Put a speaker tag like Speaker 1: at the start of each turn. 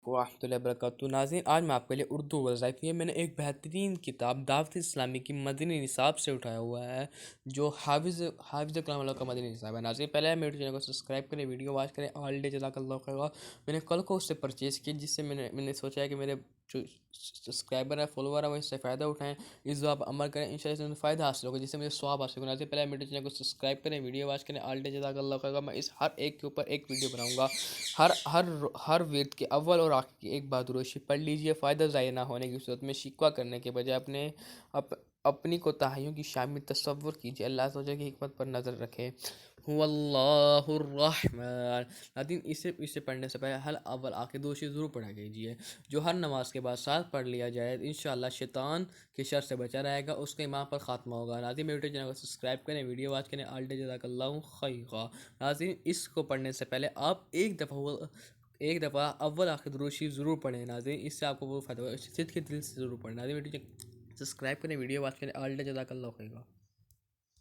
Speaker 1: علیکم ورحمۃ اللہ وبرکاتہ۔ ناظرین، آج میں آپ کے لیے اردو وظائف میں نے ایک بہترین کتاب دعوت اسلامی کی مدنی نصاب سے اٹھایا ہوا ہے، جو حافظ کلام اللہ کا مدنی نصاب ہے۔ ناظرین، پہلے میرے چینل کو سبسکرائب کریں، ویڈیو واچ کریں، آل ڈے جزاک اللہ خیر۔ میں نے کل کو اس سے پرچیز کی، جس سے میں نے سوچا ہے کہ میرے جو سبسکرائبر ہے، فالوور ہے، وہ اس سے فائدہ اٹھائیں، اس دعا پر عمل کریں، انشاءاللہ اس میں فائدہ حاصل ہوگا، جس سے مجھے ثواب حاصل ہوگا۔ ناظرین، پہلے میرے چینل کو سبسکرائب کریں، ویڈیو واچ کریں، آل ڈے جزاک اللہ خیر۔ میں اس ہر ایک کے اوپر ایک ویڈیو بناؤں گا۔ ہر ورد کے اول اور آخر کی ایک بات روشی پڑھ لیجئے۔ فائدہ ضائع نہ ہونے کی صورت میں شکوہ کرنے کے بجائے اپنی کوتاہیوں کی شامل تصور کیجئے۔ اللہ تعالیٰ کی حکمت پر نظر رکھے۔ هو اللہ الرحمن۔ ناظرین، اسے پڑھنے سے پہلے ہر اول آخر دوشی ضرور پڑھا کیجئے، جو ہر نماز کے بعد ساتھ پڑھ لیا جائے، انشاءاللہ شیطان کے شر سے بچا رہے گا، اس کے ایمان پر خاتمہ ہوگا۔ ناظرین، میرے چینل کو سبسکرائب کریں، ویڈیو واچ کریں، آل ڈے جزاک اللہ خیرا۔ ناظرین، اس کو پڑھنے سے پہلے آپ ایک دفعہ اول آخر درود شریف ضرور پڑھیں۔ ناظرین، اس سے آپ کو وہ فائدہ ہوگا، صدق کے دل سے ضرور پڑھیں۔ ناظرین، سبسکرائب کریں، ویڈیو واچ کریں، آل ڈے جزاک اللہ خیرا۔